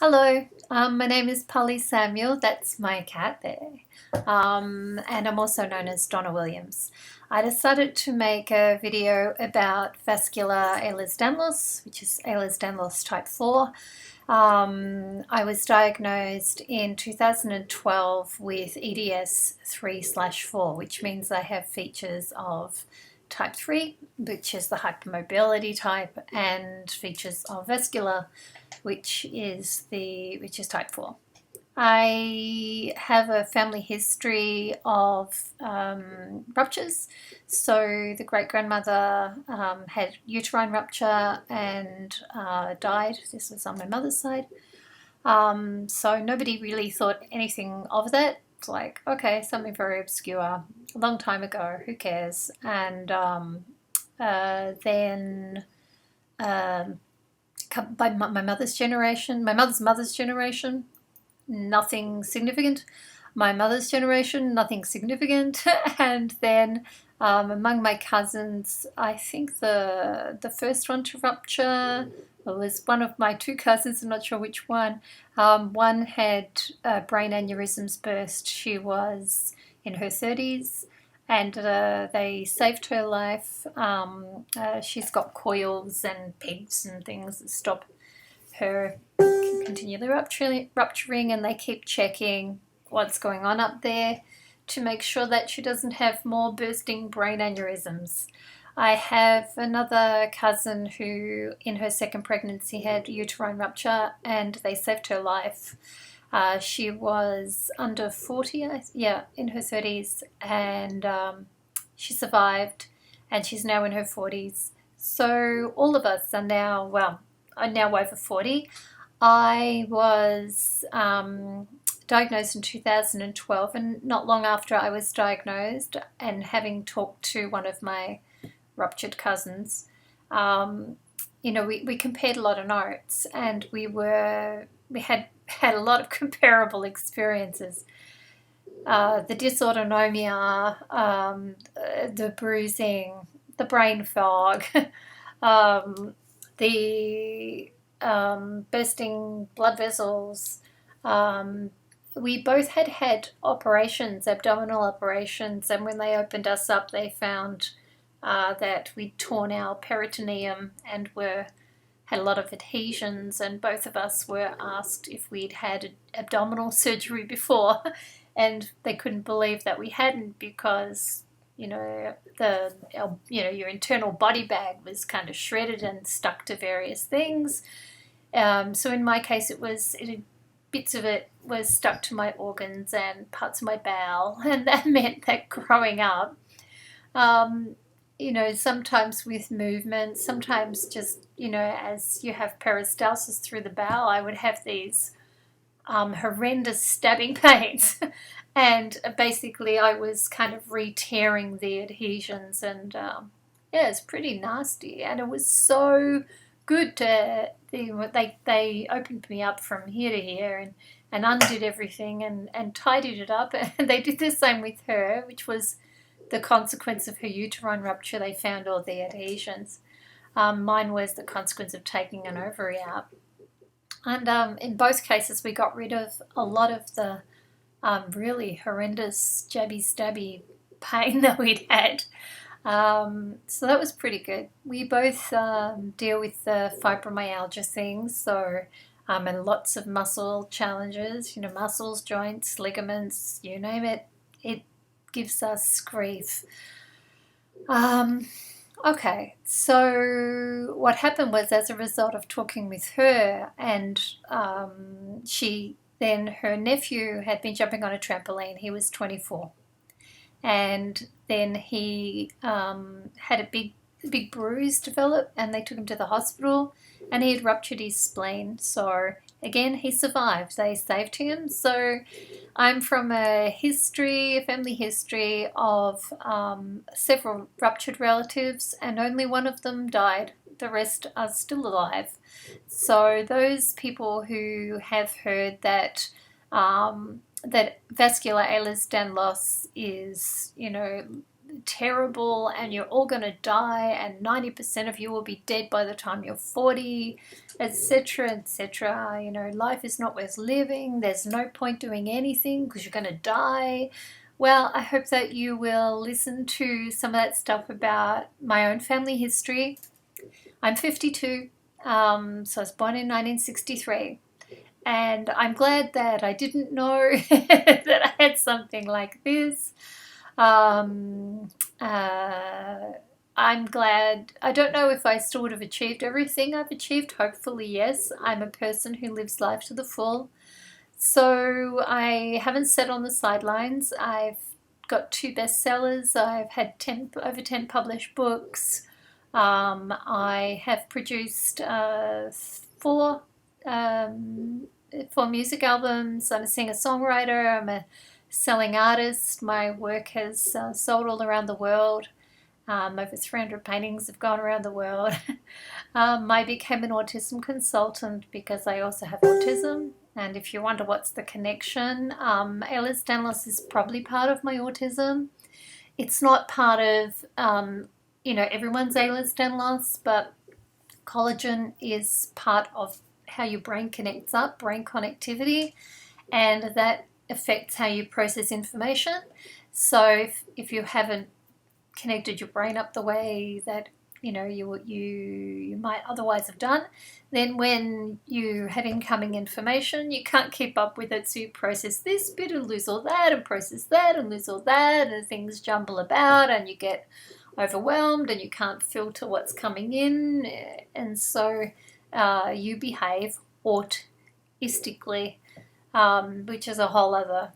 Hello, my name is Polly Samuel. That's my cat there. And I'm also known as Donna Williams. I decided to make a video about vascular EHLERS-DANLOS, which is EHLERS-DANLOS type 4. I was diagnosed in 2012 with EDS 3/4, which means I have features of type 3, which is the hypermobility type, and features of vascular, which is type 4. I have a family history of ruptures. So the great-grandmother had uterine rupture and died. This was on my mother's side. So nobody really thought anything of that. It's like, okay, something very obscure, a long time ago, who cares? And then by my mother's generation, my mother's mother's generation, nothing significant. My mother's generation, nothing significant. And then among my cousins, I think the first one to rupture was one of my two cousins. I'm not sure which one. One had brain aneurysms burst. She was in her 30s. And they saved her life. She's got coils and pegs and things that stop her continually rupturing, and they keep checking what's going on up there to make sure that she doesn't have more bursting brain aneurysms. I have another cousin who in her second pregnancy had uterine rupture and they saved her life. She was under 40, in her 30s, and she survived, and she's now in her 40s. So all of us are now over 40. I was diagnosed in 2012, and not long after I was diagnosed, and having talked to one of my ruptured cousins, we compared a lot of notes, and we had a lot of comparable experiences. The dysautonomia, the bruising, the brain fog, the bursting blood vessels. We both had operations, abdominal operations, and when they opened us up, they found that we'd torn our peritoneum and had a lot of adhesions, and both of us were asked if we'd had abdominal surgery before, and they couldn't believe that we hadn't, because your internal body bag was kind of shredded and stuck to various things. So in my case, bits of it was stuck to my organs and parts of my bowel, and that meant that growing up, sometimes with movement, sometimes just, as you have peristalsis through the bowel, I would have these horrendous stabbing pains. And basically I was kind of re-tearing the adhesions, and it's pretty nasty. And it was so good they opened me up from here to here and undid everything and tidied it up. And they did the same with her, which was the consequence of her uterine rupture. They found all the adhesions. Mine was the consequence of taking an ovary out. And in both cases, we got rid of a lot of the really horrendous jabby-stabby pain that we'd had. So that was pretty good. We both deal with the fibromyalgia things, so and lots of muscle challenges, muscles, joints, ligaments, you name it. It gives us grief. Okay, so what happened was, as a result of talking with her, and her nephew had been jumping on a trampoline. He was 24. And then he had a big bruise develop, and they took him to the hospital, and he had ruptured his spleen. So again, he survived. They saved him. So I'm from a family history of several ruptured relatives, and only one of them died. The rest are still alive. So those people who have heard that vascular EHLERS-DANLOS is, terrible and you're all going to die and 90% of you will be dead by the time you're 40, etc., etc. You know, life is not worth living. There's no point doing anything because you're going to die. Well, I hope that you will listen to some of that stuff about my own family history. I'm 52, so I was born in 1963. And I'm glad that I didn't know that I had something like this. I'm glad. I don't know if I still would have achieved everything I've achieved. Hopefully, yes. I'm a person who lives life to the full. So I haven't sat on the sidelines. I've got 2 bestsellers. I've had over 10 published books. I have produced 4 music albums. I'm a singer-songwriter. I'm a selling artist. My work has sold all around the world. Over 300 paintings have gone around the world. I became an autism consultant because I also have autism. And if you wonder what's the connection, EHLERS-DANLOS is probably part of my autism. It's not part of, everyone's EHLERS-DANLOS, but collagen is part of how your brain connects up, brain connectivity, and that affects how you process information. So if you haven't connected your brain up the way that you might otherwise have done, then when you have incoming information, you can't keep up with it, so you process this bit and lose all that, and process that and lose all that, and things jumble about and you get overwhelmed and you can't filter what's coming in, and so you behave autistically, which is a whole other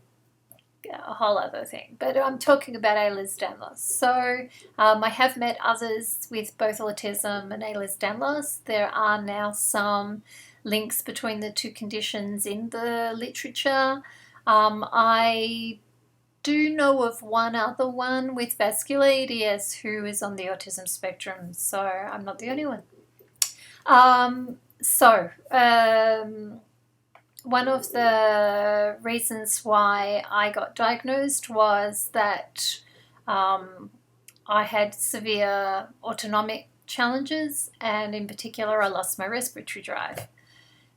thing. But I'm talking about EHLERS-DANLOS. So I have met others with both autism and EHLERS-DANLOS. There are now some links between the 2 conditions in the literature. I do know of one other one with vascular EDS who is on the autism spectrum, so I'm not the only one. One of the reasons why I got diagnosed was that I had severe autonomic challenges, and in particular I lost my respiratory drive,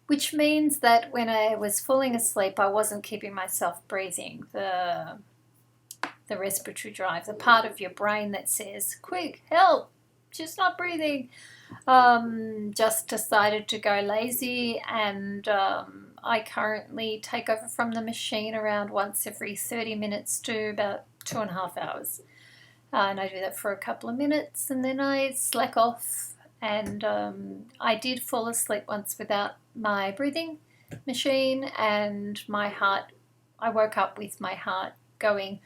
which means that when I was falling asleep I wasn't keeping myself breathing. The respiratory drive, the part of your brain that says, quick, help, she's not breathing, just decided to go lazy, and I currently take over from the machine around once every 30 minutes to about 2.5 hours. And I do that for a couple of minutes and then I slack off. And I did fall asleep once without my breathing machine, and I woke up with my heart going,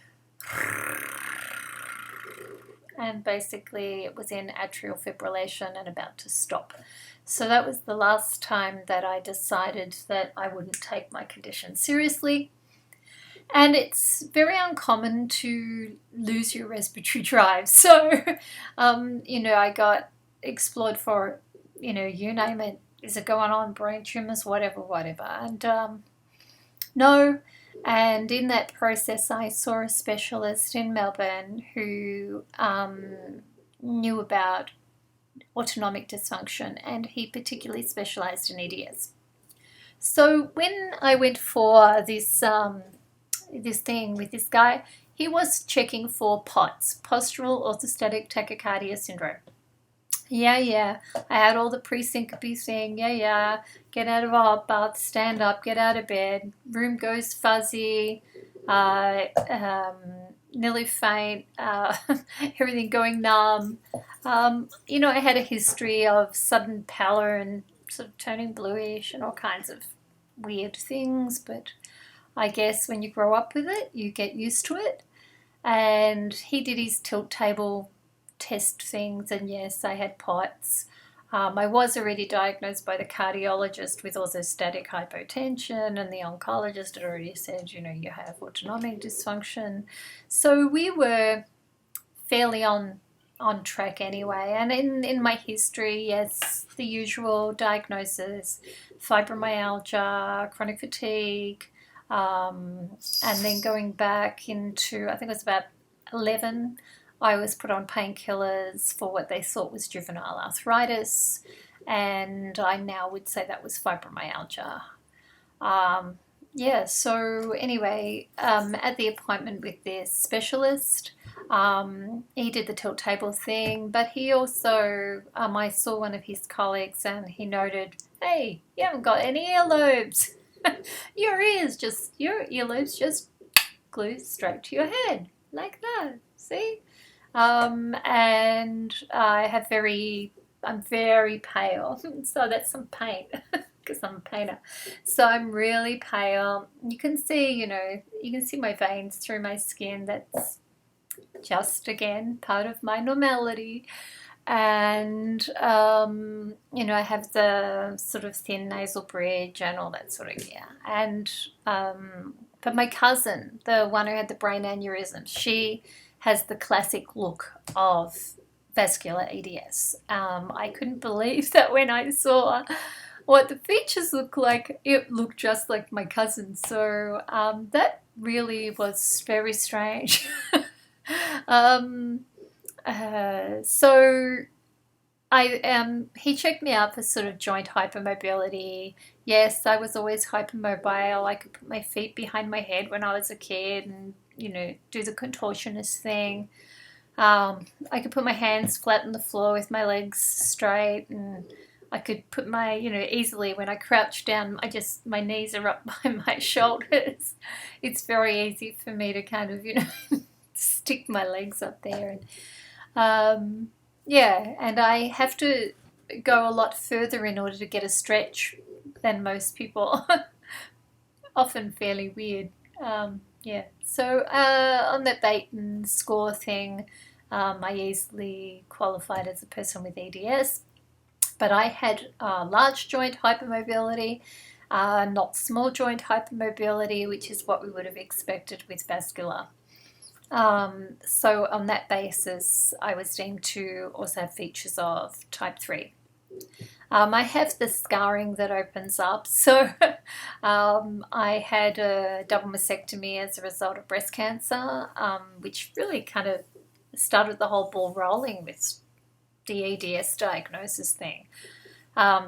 and basically it was in atrial fibrillation and about to stop. So that was the last time that I decided that I wouldn't take my condition seriously. And it's very uncommon to lose your respiratory drive. So, I got explored for, you name it. Is it going on? Brain tumours, whatever. And no. And in that process, I saw a specialist in Melbourne who knew about autonomic dysfunction, and he particularly specialised in EDS. So when I went for this thing with this guy, he was checking for POTS, postural orthostatic tachycardia syndrome. Yeah, I had all the pre-syncope thing, get out of a hot bath, stand up, get out of bed, room goes fuzzy, nearly faint, everything going numb. I had a history of sudden pallor and sort of turning bluish and all kinds of weird things, but I guess when you grow up with it, you get used to it. And he did his tilt table test things, and yes, I had POTS. I was already diagnosed by the cardiologist with orthostatic hypotension, and the oncologist had already said, you have autonomic dysfunction. So we were fairly on track anyway. And in my history, yes, the usual diagnosis, fibromyalgia, chronic fatigue, and then going back into, I think it was about 11, I was put on painkillers for what they thought was juvenile arthritis, and I now would say that was fibromyalgia. Yeah, so anyway, at the appointment with this specialist, he did the tilt table thing, but he also, I saw one of his colleagues and he noted, hey, you haven't got any earlobes. Your earlobes just glue straight to your head, like that, see? And I'm very pale, so that's some paint. Because I'm a painter, so I'm really pale. You can see my veins through my skin. That's just, again, part of my normality. And I have the sort of thin nasal bridge and all that sort of gear. And but my cousin, the one who had the brain aneurysm, she has the classic look of vascular EDS. I couldn't believe that when I saw what the features look like, it looked just like my cousin. So that really was very strange. So he checked me out for sort of joint hypermobility. Yes, I was always hypermobile. I could put my feet behind my head when I was a kid and, do the contortionist thing. I could put my hands flat on the floor with my legs straight, and I could put my, easily when I crouch down, my knees are up by my shoulders. It's very easy for me to kind of, stick my legs up there. And and I have to go a lot further in order to get a stretch than most people. Often fairly weird. So on that Baton score thing, I easily qualified as a person with EDS. But I had large joint hypermobility, not small joint hypermobility, which is what we would have expected with vascular. So on that basis, I was deemed to also have features of type 3. I have the scarring that opens up. So I had a double mastectomy as a result of breast cancer, which really kind of started the whole ball rolling with the EDS diagnosis thing.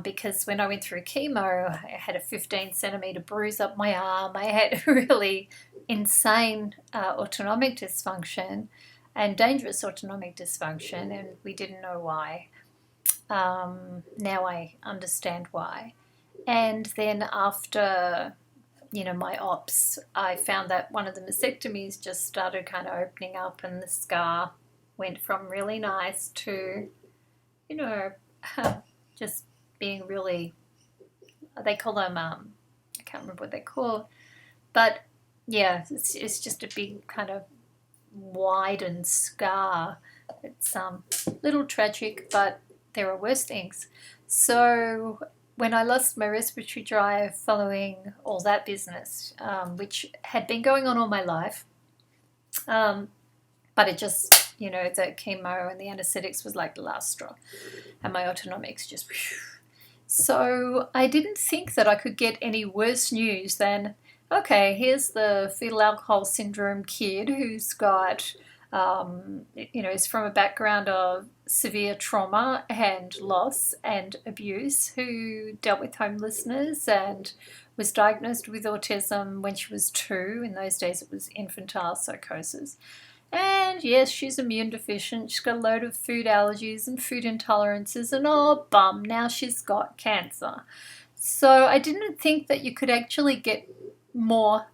Because when I went through chemo, I had a 15 centimeter bruise up my arm. I had really insane autonomic dysfunction and dangerous autonomic dysfunction, and we didn't know why. Now I understand why. And then after, my ops, I found that one of the mastectomies just started kind of opening up, and the scar went from really nice to, just being really, they call them, I can't remember what they're called, but yeah, it's just a big kind of widened scar. It's a little tragic, but there are worse things. So when I lost my respiratory drive following all that business, which had been going on all my life, but it just, the chemo and the anesthetics was like the last straw, and my autonomics just whew. So I didn't think that I could get any worse news than, okay, here's the fetal alcohol syndrome kid who's got, is from a background of severe trauma and loss and abuse, who dealt with homelessness and was diagnosed with autism when she was 2. In those days it was infantile psychosis. And yes, she's immune deficient. She's got a load of food allergies and food intolerances, and oh bum, now she's got cancer. So I didn't think that you could actually get more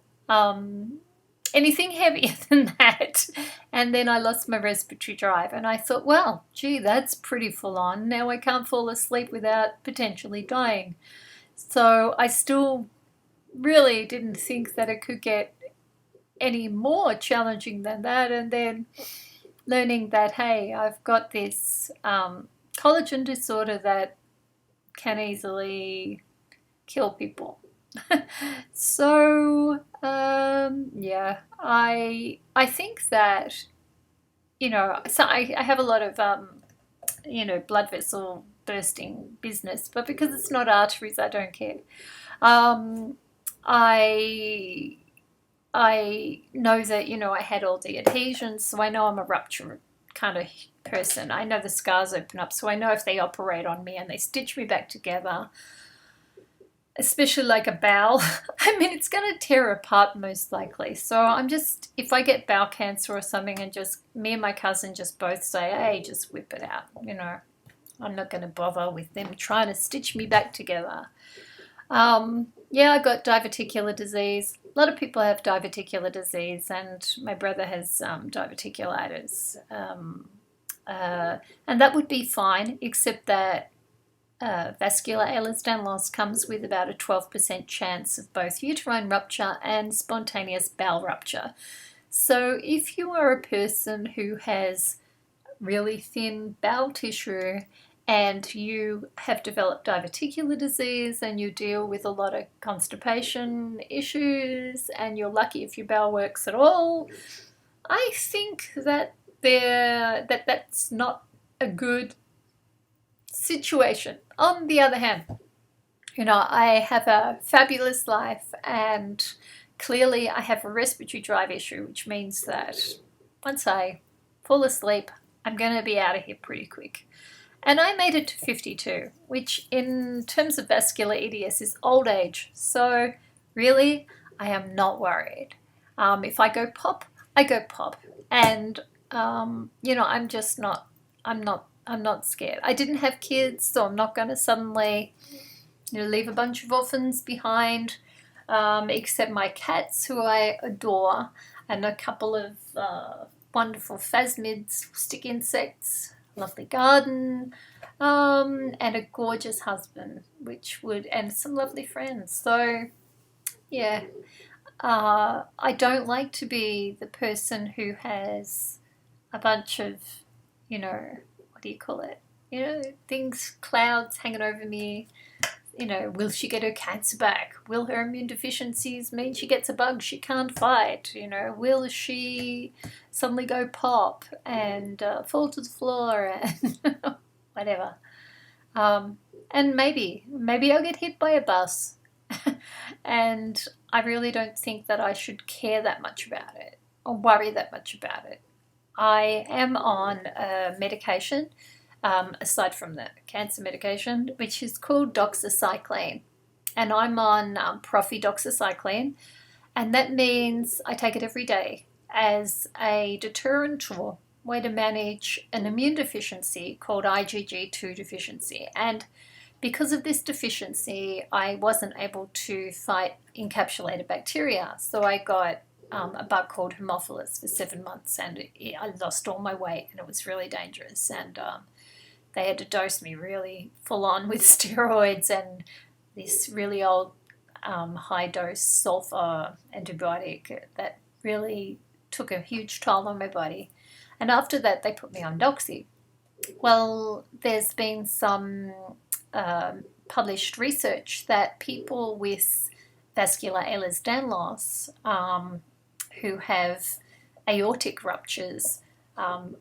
anything heavier than that. And then I lost my respiratory drive, and I thought, well, gee, that's pretty full on. Now I can't fall asleep without potentially dying. So I still really didn't think that it could get any more challenging than that. And then learning that, hey, I've got this collagen disorder that can easily kill people. So I think that, so I have a lot of blood vessel bursting business, but because it's not arteries, I don't care. I know that, I had all the adhesions, so I know I'm a rupture kind of person. I know the scars open up, so I know if they operate on me and they stitch me back together, especially like a bowel, I mean, it's going to tear apart most likely. So I'm just, if I get bowel cancer or something and just me and my cousin just both say, hey, just whip it out, you know, I'm not going to bother with them trying to stitch me back together. Yeah, I got diverticular disease. A lot of people have diverticular disease, and my brother has diverticulitis. And that would be fine, except that vascular EHLERS-DANLOS comes with about a 12% chance of both uterine rupture and spontaneous bowel rupture. So if you are a person who has really thin bowel tissue and you have developed diverticular disease and you deal with a lot of constipation issues and you're lucky if your bowel works at all, I think that that's not a good situation. On the other hand, you know, I have a fabulous life, and clearly I have a respiratory drive issue, which means that once I fall asleep, I'm going to be out of here pretty quick. And I made it to 52, which in terms of vascular EDS is old age. So really, I am not worried. If I go pop, I go pop. And, you know, I'm not scared. I didn't have kids, so I'm not going to suddenly, you know, leave a bunch of orphans behind, except my cats, who I adore, and a couple of wonderful phasmids, stick insects, lovely garden, and a gorgeous husband, and some lovely friends. So, yeah, I don't like to be the person who has a bunch of, you know, what do you call it? You know, clouds hanging over me. You know, will she get her cancer back? Will her immune deficiencies mean she gets a bug she can't fight? You know, will she suddenly go pop and fall to the floor and whatever? And maybe I'll get hit by a bus. And I really don't think that I should care that much about it or worry that much about it. I am on a medication, aside from the cancer medication, which is called doxycycline. And I'm on prophylactic, and that means I take it every day as a deterrent or way to manage an immune deficiency called IgG2 deficiency. And because of this deficiency, I wasn't able to fight encapsulated bacteria. So I got a bug called Haemophilus for 7 months, and I lost all my weight, and it was really dangerous. And they had to dose me really full on with steroids and this really old high dose sulfur antibiotic that really took a huge toll on my body. And after that, they put me on Doxy. Well, there's been some published research that people with vascular EHLERS-DANLOS who have aortic ruptures,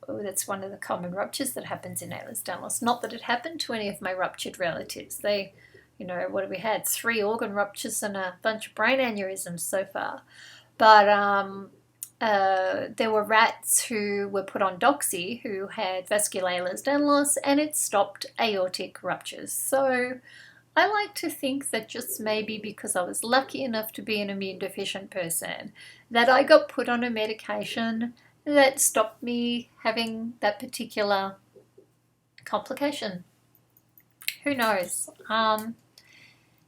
that's one of the common ruptures that happens in EHLERS-DANLOS. Not that it happened to any of my ruptured relatives. They, you know, what have we had? 3 organ ruptures and a bunch of brain aneurysms so far. But there were rats who were put on Doxy who had vascular EHLERS-DANLOS, and it stopped aortic ruptures. So I like to think that just maybe because I was lucky enough to be an immune deficient person, that I got put on a medication that stopped me having that particular complication. Who knows?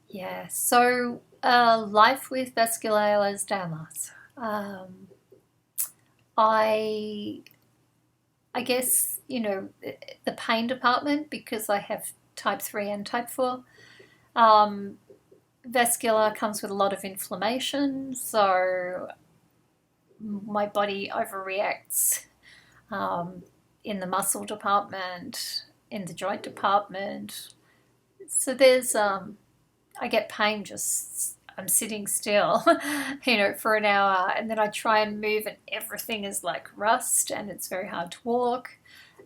Yeah, so life with vascular EHLERS-DANLOS. I guess, you know, the pain department, because I have type 3 and type 4. Vascular comes with a lot of inflammation, so my body overreacts in the muscle department, in the joint department. So there's, I get pain just, I'm sitting still, you know, for an hour, and then I try and move and everything is like rust and it's very hard to walk.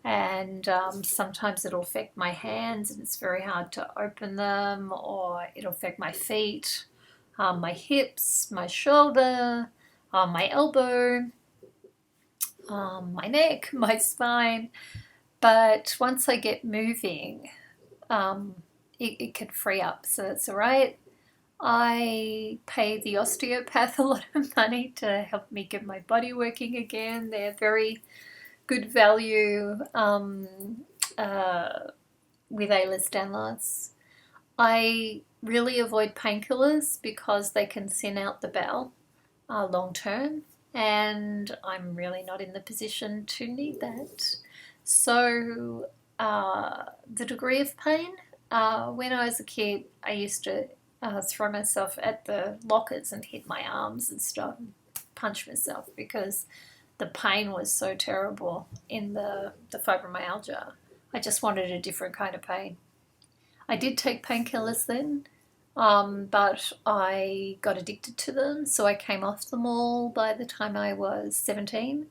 And sometimes it'll affect my hands and it's very hard to open them, or it'll affect my feet, my hips, my shoulder, my elbow. my neck, my spine. But once I get moving, it can free up, so that's all right. I pay the osteopath a lot of money to help me get my body working again. They're very good value with EHLERS-DANLOS. I really avoid painkillers because they can thin out the bowel long term, and I'm really not in the position to need that. So the degree of pain, when I was a kid, I used to throw myself at the lockers and hit my arms and stuff, and punch myself because the pain was so terrible in the fibromyalgia. I just wanted a different kind of pain. I did take painkillers then, but I got addicted to them, so I came off them all by the time I was 17,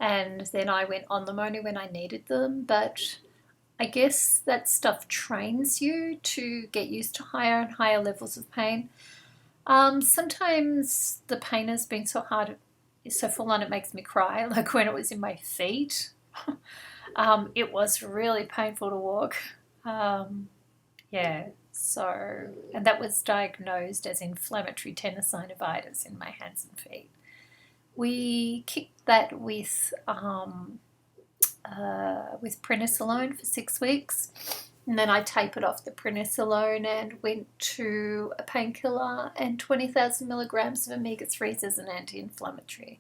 and then I went on them only when I needed them. But I guess that stuff trains you to get used to higher and higher levels of pain. Sometimes the pain has been so hard, so full on it makes me cry, like when it was in my feet. It was really painful to walk. Yeah, so, and that was diagnosed as inflammatory tenosynovitis in my hands and feet. We kicked that with prednisolone for 6 weeks, and then I tapered off the prednisolone and went to a painkiller and 20,000 milligrams of omega-3s as an anti-inflammatory,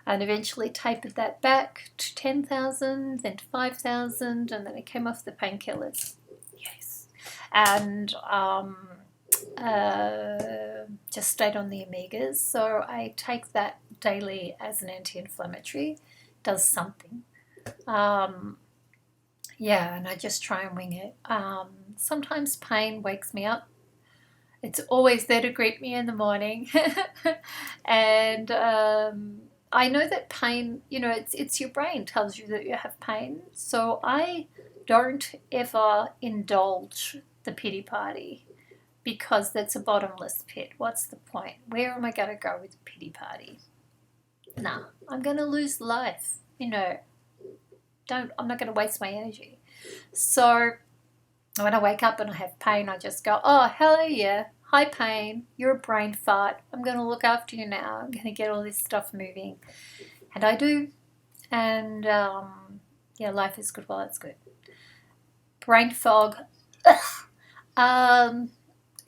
and eventually tapered that back to 10,000, then to 5,000, and then I came off the painkillers. Yes. And just stayed on the omegas. So I take that daily as an anti-inflammatory. Does something. Yeah, and I just try and wing it. Sometimes pain wakes me up. It's always there to greet me in the morning. And I know that pain, it's your brain tells you that you have pain. So I don't ever indulge the pity party because that's a bottomless pit. What's the point? Where am I going to go with a pity party? Nah, I'm going to lose life. I'm not going to waste my energy. So when I wake up and I have pain, I just go, oh, hell yeah, hi pain, you're a brain fart. I'm going to look after you now. I'm going to get all this stuff moving. And I do. And yeah, life is good while it's good. Brain fog. A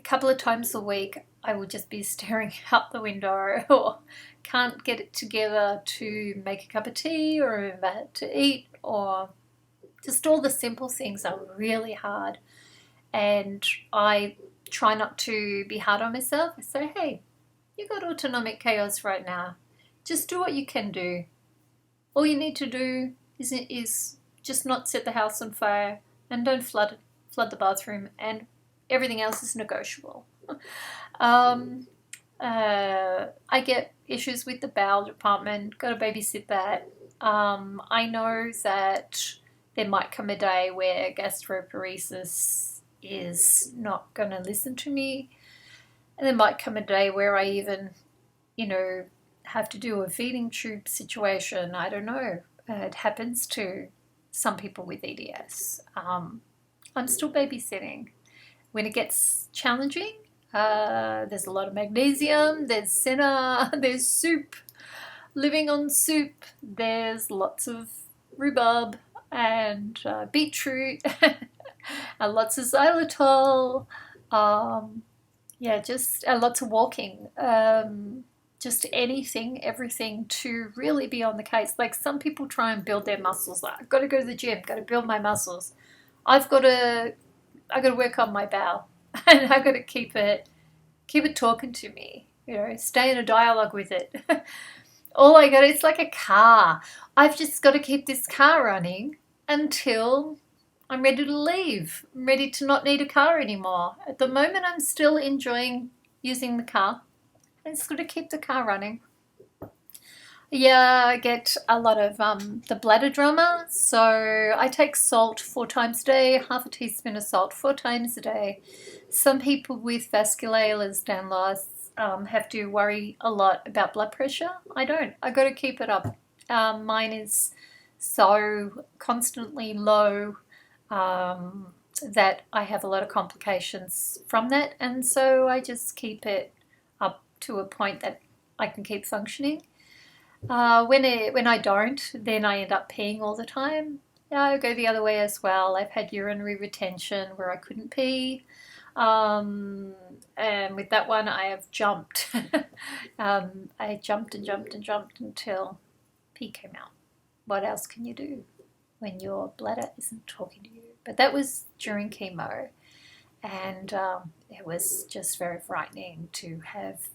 couple of times a week, I will just be staring out the window or can't get it together to make a cup of tea or remember to eat, or just all the simple things are really hard. And I try not to be hard on myself. I say, hey, you got autonomic chaos right now. Just do what you can do. All you need to do is just not set the house on fire and don't flood the bathroom, and everything else is negotiable. I get issues with the bowel department, got to babysit that. I know that there might come a day where gastroparesis is not going to listen to me, and there might come a day where I even, have to do a feeding tube situation. I don't know. It happens to some people with EDS. I'm still babysitting. When it gets challenging, there's a lot of magnesium, there's senna, there's soup, living on soup, there's lots of rhubarb and beetroot, and lots of xylitol, just lots of walking, just anything, everything to really be on the case. Like some people try and build their muscles. Like, I've got to go to the gym, got to build my muscles. I've got to work on my bowel, and I've got to keep it talking to me, stay in a dialogue with it. It's like a car. I've just got to keep this car running until I'm ready to leave. I'm ready to not need a car anymore. At the moment, I'm still enjoying using the car. I just got to keep the car running. Yeah, I get a lot of the bladder drama. So I take salt 4 times a day, half a teaspoon of salt 4 times a day. Some people with vascular EHLERS-DANLOS have to worry a lot about blood pressure. I don't. I got to keep it up. Mine is so constantly low that I have a lot of complications from that, and so I just keep it up to a point that I can keep functioning. When I don't, then I end up peeing all the time. I go the other way as well. I've had urinary retention where I couldn't pee. And with that one, I have jumped. I jumped and jumped and jumped until pee came out. What else can you do when your bladder isn't talking to you? But that was during chemo, and it was just very frightening to have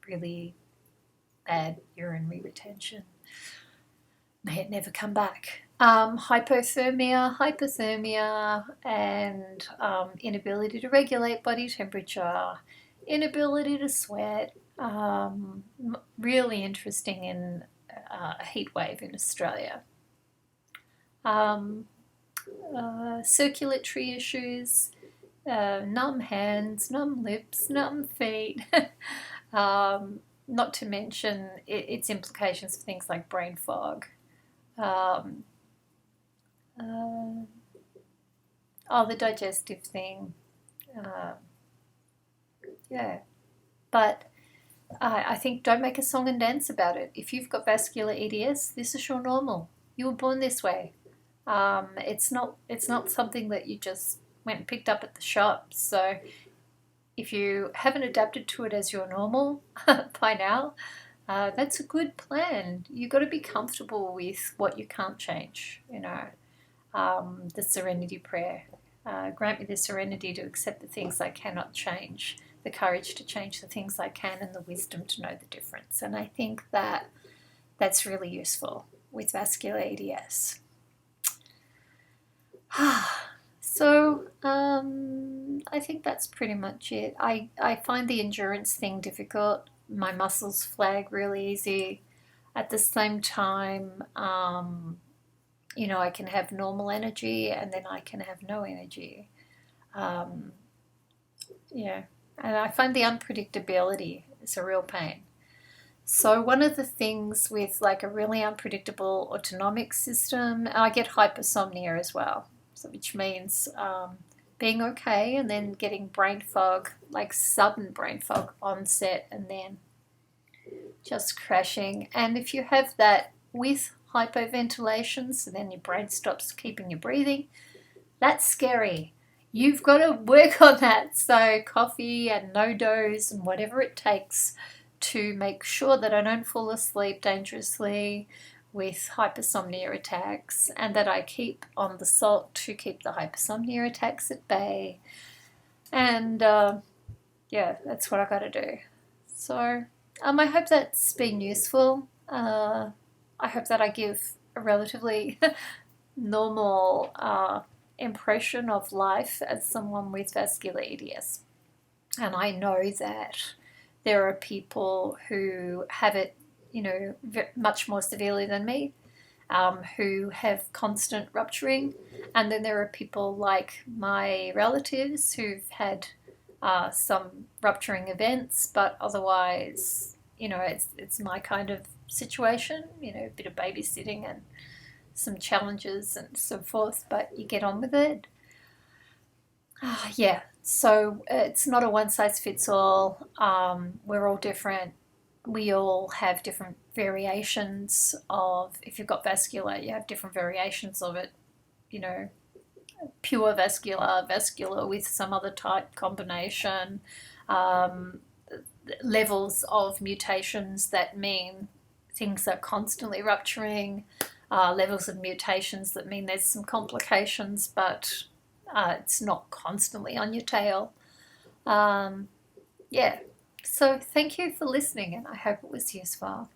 really bad urinary retention. May it never come back. Hypothermia, hypothermia, and inability to regulate body temperature, inability to sweat. Really interesting in a heat wave in Australia. Circulatory issues, numb hands, numb lips, numb feet. Not to mention its implications for things like brain fog. The digestive thing. Yeah. But I think don't make a song and dance about it. If you've got vascular EDS, this is your normal. You were born this way. It's not something that you just went and picked up at the shop. So if you haven't adapted to it as your normal by now, that's a good plan. You've got to be comfortable with what you can't change, the serenity prayer. Grant me the serenity to accept the things I cannot change, the courage to change the things I can, and the wisdom to know the difference. And I think that that's really useful with vascular EDS. So I think that's pretty much it. I find the endurance thing difficult. My muscles flag really easy. At the same time, I can have normal energy and then I can have no energy. And I find the unpredictability is a real pain. So one of the things with like a really unpredictable autonomic system, I get hypersomnia as well. So which means being okay and then getting brain fog, like sudden brain fog onset and then just crashing. And if you have that with hypoventilation, so then your brain stops keeping you breathing, that's scary. You've got to work on that. So coffee and no-dose and whatever it takes to make sure that I don't fall asleep dangerously with hypersomnia attacks, and that I keep on the salt to keep the hypersomnia attacks at bay. And that's what I got to do. So I hope that's been useful. I hope that I give a relatively normal impression of life as someone with vascular EDS. And I know that there are people who have it much more severely than me, who have constant rupturing. And then there are people like my relatives who've had some rupturing events, but otherwise, it's my kind of situation, a bit of babysitting and some challenges and so forth, but you get on with it. So it's not a one-size-fits-all. We're all different. We all have different variations of, if you've got vascular, you have different variations of it, pure vascular with some other type combination, levels of mutations that mean things are constantly rupturing, levels of mutations that mean there's some complications, but it's not constantly on your tail. So thank you for listening, and I hope it was useful.